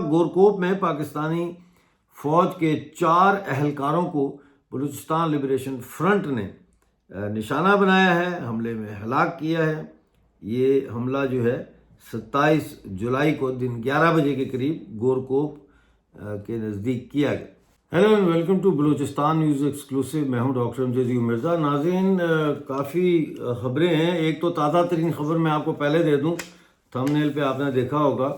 گورکوپ میں پاکستانی فوج کے 4 اہلکاروں کو بلوچستان لبریشن فرنٹ نے نشانہ بنایا ہے، حملے میں ہلاک کیا ہے۔ یہ حملہ جو ہے 27 جولائی کو دن 11 بجے کے قریب گورکوپ کے نزدیک کیا گیا۔ Hello and welcome to Balochistan news exclusive. میں ہوں ڈاکٹر امجد مرزا۔ ناظرین، کافی خبریں ہیں۔ ایک تو تازہ ترین خبر میں آپ کو پہلے دے دوں، تھم نیل پہ آپ نے دیکھا ہوگا،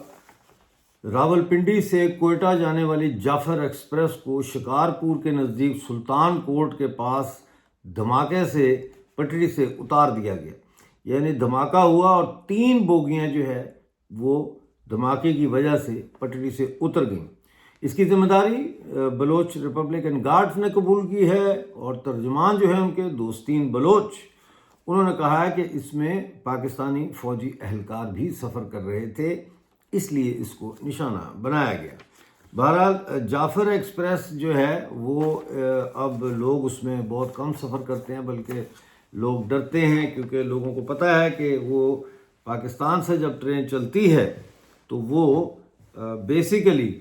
راولپنڈی سے کوئٹہ جانے والی جعفر ایکسپریس کو شکارپور کے نزدیک سلطان کوٹ کے پاس دھماکے سے پٹڑی سے اتار دیا گیا۔ یعنی دھماکہ ہوا اور 3 بوگیاں جو ہے وہ دھماکے کی وجہ سے پٹڑی سے اتر گئیں۔ اس کی ذمہ داری بلوچ ریپبلکن گارڈز نے قبول کی ہے، اور ترجمان جو ہے ان کے دوستین بلوچ، انہوں نے کہا ہے کہ اس میں پاکستانی فوجی اہلکار بھی سفر کر رہے تھے، اس لیے اس کو نشانہ بنایا گیا۔ بہرحال جعفر ایکسپریس جو ہے وہ اب لوگ اس میں بہت کم سفر کرتے ہیں، بلکہ لوگ ڈرتے ہیں، کیونکہ لوگوں کو پتہ ہے کہ وہ پاکستان سے جب ٹرین چلتی ہے تو وہ بیسیکلی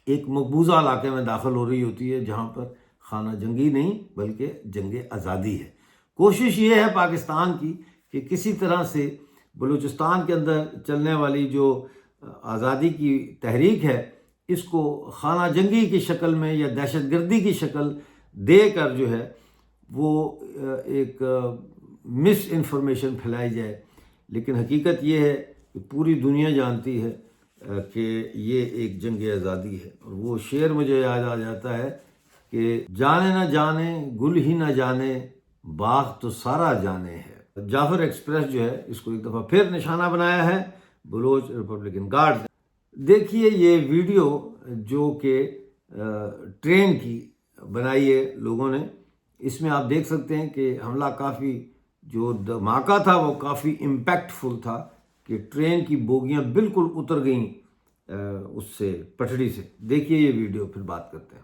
ایک مقبوضہ علاقے میں داخل ہو رہی ہوتی ہے، جہاں پر خانہ جنگی نہیں بلکہ جنگ آزادی ہے۔ کوشش یہ ہے پاکستان کی کہ کسی طرح سے بلوچستان کے اندر چلنے والی جو آزادی کی تحریک ہے، اس کو خانہ جنگی کی شکل میں یا دہشت گردی کی شکل دے کر جو ہے وہ ایک مس انفارمیشن پھیلائی جائے۔ لیکن حقیقت یہ ہے کہ پوری دنیا جانتی ہے کہ یہ ایک جنگ آزادی ہے۔ اور وہ شعر مجھے یاد آ جاتا ہے کہ جانے نہ جانے گل ہی نہ جانے، باغ تو سارا جانے ہے۔ جعفر ایکسپریس جو ہے اس کو ایک دفعہ پھر نشانہ بنایا ہے بلوچ ریپبلکن گارڈز نے۔ دیکھیے یہ ویڈیو جو کہ ٹرین کی بنائی ہے لوگوں نے، اس میں آپ دیکھ سکتے ہیں کہ حملہ کافی، جو دھماکہ تھا وہ کافی امپیکٹ فل تھا، کہ ٹرین کی بوگیاں بالکل اتر گئیں اس سے پٹڑی سے۔ دیکھیے یہ ویڈیو، پھر بات کرتے ہیں۔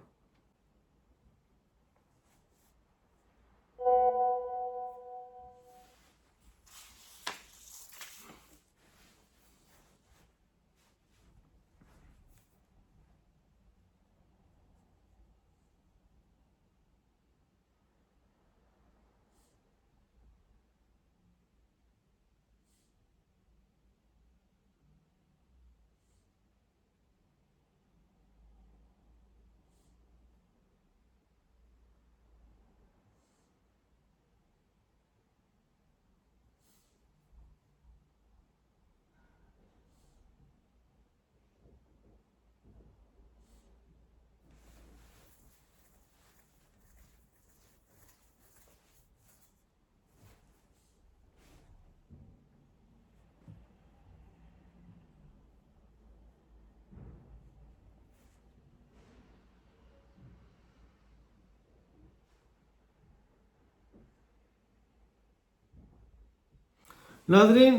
ناظرین،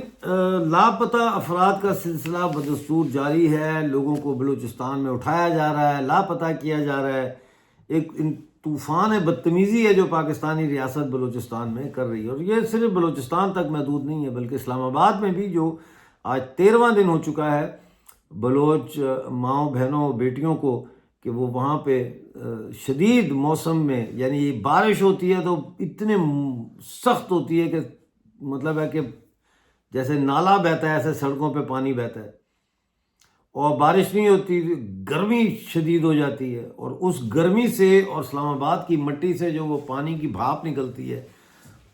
لاپتہ افراد کا سلسلہ بدستور جاری ہے۔ لوگوں کو بلوچستان میں اٹھایا جا رہا ہے، لاپتہ کیا جا رہا ہے۔ ایک طوفان بدتمیزی ہے جو پاکستانی ریاست بلوچستان میں کر رہی ہے، اور یہ صرف بلوچستان تک محدود نہیں ہے، بلکہ اسلام آباد میں بھی جو آج 13واں دن ہو چکا ہے بلوچ ماؤں بہنوں بیٹیوں کو کہ وہ وہاں پہ شدید موسم میں، یعنی بارش ہوتی ہے تو اتنے سخت ہوتی ہے کہ مطلب ہے کہ جیسے نالا بہتا ہے ایسے سڑکوں پہ پانی بہتا ہے، اور بارش نہیں ہوتی، گرمی شدید ہو جاتی ہے، اور اس گرمی سے اور اسلام آباد کی مٹی سے جو وہ پانی کی بھاپ نکلتی ہے،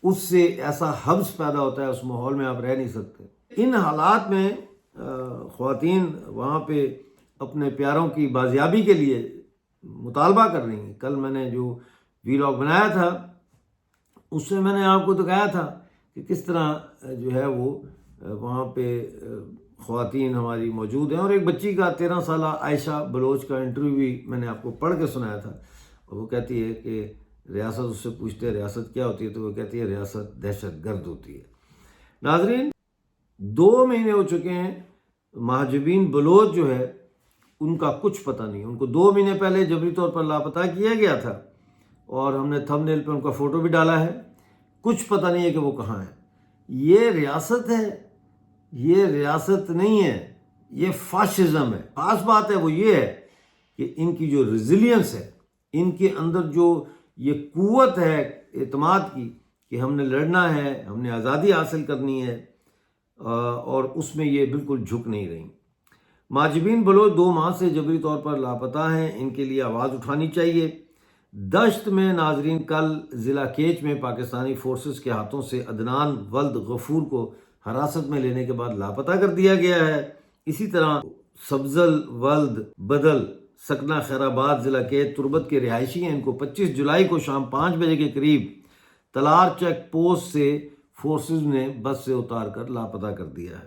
اس سے ایسا حبس پیدا ہوتا ہے، اس ماحول میں آپ رہ نہیں سکتے۔ ان حالات میں خواتین وہاں پہ اپنے پیاروں کی بازیابی کے لیے مطالبہ کر رہی ہیں۔ کل میں نے جو ویلاگ بنایا تھا اس میں نے آپ کو دکھایا تھا کہ کس طرح جو ہے وہ وہاں پہ خواتین ہماری موجود ہیں، اور ایک بچی کا 13 سالہ عائشہ بلوچ کا انٹرویو بھی میں نے آپ کو پڑھ کے سنایا تھا، اور وہ کہتی ہے کہ ریاست، اس سے پوچھتے ہیں ریاست کیا ہوتی ہے تو وہ کہتی ہے ریاست دہشت گرد ہوتی ہے۔ ناظرین، 2 مہینے ہو چکے ہیں، محجوبین بلوچ جو ہے ان کا کچھ پتہ نہیں۔ ان کو 2 مہینے پہلے جبری طور پر لاپتہ کیا گیا تھا، اور ہم نے تھم نیل پہ ان کا فوٹو بھی ڈالا ہے۔ کچھ پتہ نہیں ہے کہ وہ کہاں ہیں۔ یہ ریاست ہے، یہ ریاست نہیں ہے۔ یہ فاشزم ہے۔ خاص بات ہے وہ یہ ہے کہ ان کی جو ریزیلینس ہے، ان کے اندر جو یہ قوت ہے اعتماد کی کہ ہم نے لڑنا ہے، ہم نے آزادی حاصل کرنی ہے، اور اس میں یہ بالکل جھک نہیں رہی۔ ماجبین بلوچ 2 ماہ سے جبری طور پر لاپتہ ہیں، ان کے لیے آواز اٹھانی چاہیے۔ دشت میں ناظرین، کل ضلع کیچ میں پاکستانی فورسز کے ہاتھوں سے عدنان ولد غفور کو حراست میں لینے کے بعد لاپتہ کر دیا گیا ہے۔ اسی طرح سبزل ولد بدل سکنہ خیرآباد ضلع کیچ تربت کے رہائشی ہیں، ان کو 25 جولائی کو شام 5 بجے کے قریب تلار چیک پوسٹ سے فورسز نے بس سے اتار کر لاپتہ کر دیا ہے۔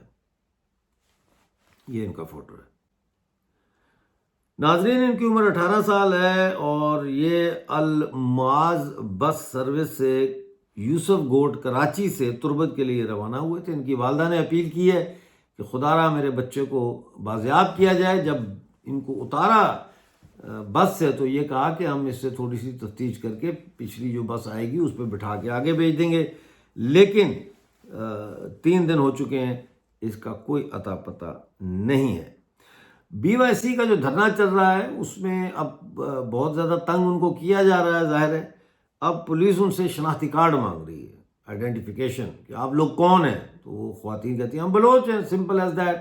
یہ ان کا فوٹو ہے۔ ناظرین، ان کی عمر 18 سال ہے اور یہ المعاذ بس سروس سے یوسف گوٹ کراچی سے تربت کے لیے روانہ ہوئے تھے۔ ان کی والدہ نے اپیل کی ہے کہ خدا را میرے بچے کو بازیاب کیا جائے۔ جب ان کو اتارا بس سے تو یہ کہا کہ ہم اس سے تھوڑی سی تفتیش کر کے پچھلی جو بس آئے گی اس پہ بٹھا کے آگے بھیج دیں گے، لیکن 3 دن ہو چکے ہیں، اس کا کوئی اتا پتہ نہیں ہے۔ BYC کا جو دھرنا چل رہا ہے اس میں اب بہت زیادہ تنگ ان کو کیا جا رہا ہے، ظاہر ہے۔ اب پولیس ان سے شناختی کارڈ مانگ رہی ہے، آئیڈینٹیفیکیشن، کہ آپ لوگ کون ہیں؟ تو وہ خواتین کہتی ہیں ہم بلوچ ہیں، سمپل ایز دیٹ۔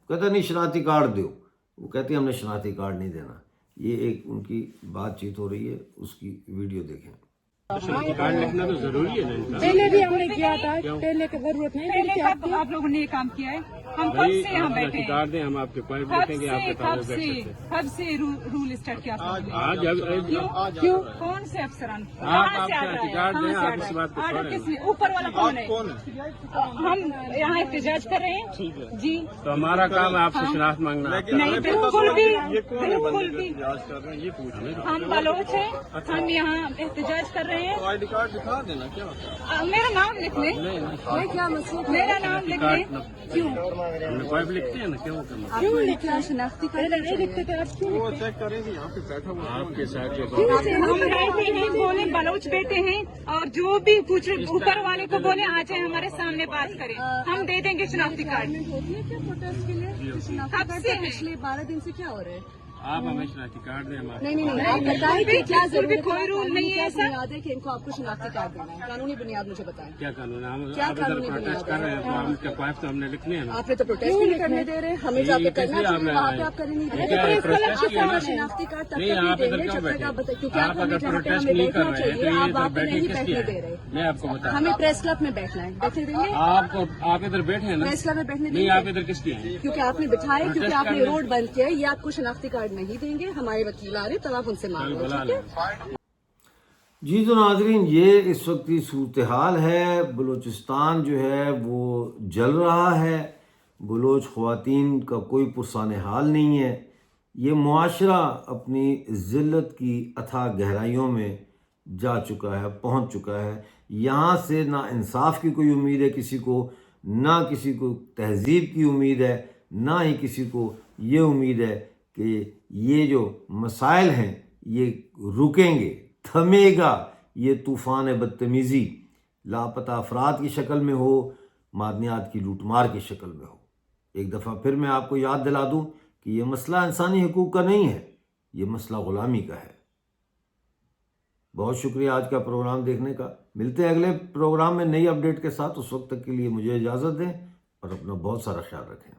کہتے ہیں نہیں شناختی کارڈ دو، وہ کہتی ہیں ہم نے شناختی کارڈ نہیں دینا۔ یہ ایک ان کی بات چیت ہو رہی ہے، اس کی ویڈیو دیکھیں۔ شناختی کارڈ لکھنا تو ضروری ہے نا؟ پہلے بھی ہم نے کیا تھا، پہلے کی ضرورت نہیں، پہلے کب آپ لوگوں نے یہ کام کیا ہے؟ ہم کب بھائی سے یہاں آپ بیٹھے شناختی ہیں؟ کارڈ دیں، ہم آپ کے پوائنٹ لکھیں گے، آپ کے پاس بیٹھ سکتے ہیں۔ کب سے رول اسٹارٹ کیا آپ نے؟ آج کیوں؟ کون سے افسران؟ کہاں سے آ رہا شناختی ہے؟ کارڈ دیں، کہاں سے آپ آ اس رہا بات کو ہے؟ آرڈر چھوڑیں۔ کس نے؟ اوپر والا کون ہے؟ ہم یہاں احتجاج کر رہے ہیں جی۔ تو ہمارا کام ہے آپ سے شناخت مانگنا۔ نہیں بالکل بھی، بالکل بھی۔ ہم بلوچ ہیں، ہم یہاں احتجاج کر رہے ہیں۔ آئی ڈی کارڈ دکھا دینا، کیا میرا نام لکھ لیں، کیا مسئلہ؟ میرا نام لکھ لیں۔ کیوں؟ ہم نے پوائنٹ لکھتے ہیں نا، کیوں کرنا؟ کیوں کیا شناختی پہلے نہیں لکھتے تھے، آپ کیوں؟ وہ چیک کریں گے، یہاں پہ بیٹھا ہوا آپ کے ساتھ جو ہم بیٹھے ہیں، بولے بلوچ بیٹے ہیں، اور جو بھی پوچھ رہے اوپر والے کو بولے آ جائیں ہمارے سامنے بات کریں، ہم دے دیں گے شناختی کارڈ۔ ہوتی ہے کیا پروٹیسٹ کے لیے؟ شناختی کب کارڈ سے کا پچھلے 12 دن سے کیا ہو رہا ہے؟ آپ ہمیں شناختی کارڈ دیں ہمارے۔ نہیں، آپ بتائیں کہ کیا بالکل بھی ضرورت کوئی رول نہیں ہے ایسا۔ بنیاد ہے کہ ان کو آپ کو شناختی کارڈ دینا ہے؟ قانونی بنیاد مجھے بتائیں۔ کیا قانون ہے؟ ہم کیا آپ ادھر قانونی پروٹیسٹ بنیاد کر رہے ہیں ہے؟ تو ہم کے پوائنٹ تو ہم نے لکھنے ہیں نا۔ آپ نے تو پروٹیسٹ بھی نہیں کرنے دے رہے، ہمیں جا کے کرنا چاہیے، وہاں پہ آپ کرنے نہیں دے کیا رہے۔ ہے پروٹیسٹ کیا آپ نا؟ شناختی کارڈ تب نہیں، تک آپ نہیں ادھر دیں گے کیوں جب تک بیٹھے؟ آپ بتائیں، کیونکہ آپ آپ اگر جہاں پہ پروٹیسٹ ہمیں نہیں کر بیٹھنا رہے ہیں تو چاہیے، یہ آپ ادھر وہاں پہ بیٹھے نہیں کس بیٹھنے لیے؟ دے رہے۔ میں آپ کو بتا ہمیں پریس کلب میں بیٹھنا ہے، بیٹھنے دیں گے؟ آپ ادھر بیٹھے ہیں نا؟ پریس کلب میں بیٹھنے دیں نہیں، گے؟ آپ ادھر کس لیے ہیں؟ کیونکہ آپ نے بٹھائے، کیونکہ آپ نے روڈ بند کیا ہے، یہ آپ کو شناختی کارڈ نہیں دیں گے، ہمارے وکیل آ رہے تب آپ ان سے مانگ لو، بلا ٹھیک لیں۔ ہے؟ جی تو ناظرین، یہ اس وقت کی صورتحال ہے۔ بلوچستان جو ہے وہ جل رہا ہے، بلوچ خواتین کا کوئی پرسان حال نہیں ہے۔ یہ معاشرہ اپنی ذلت کی اتھاہ گہرائیوں میں جا چکا ہے، پہنچ چکا ہے۔ یہاں سے نہ انصاف کی کوئی امید ہے کسی کو، نہ کسی کو تہذیب کی امید ہے، نہ ہی کسی کو یہ امید ہے کہ یہ جو مسائل ہیں یہ رکیں گے، تھمے گا یہ طوفان بدتمیزی، لاپتہ افراد کی شکل میں ہو، معدنیات کی لوٹ مار کی شکل میں ہو۔ ایک دفعہ پھر میں آپ کو یاد دلا دوں کہ یہ مسئلہ انسانی حقوق کا نہیں ہے، یہ مسئلہ غلامی کا ہے۔ بہت شکریہ آج کا پروگرام دیکھنے کا۔ ملتے ہیں اگلے پروگرام میں نئی اپڈیٹ کے ساتھ، اس وقت تک کے لیے مجھے اجازت دیں اور اپنا بہت سارا خیال رکھیں۔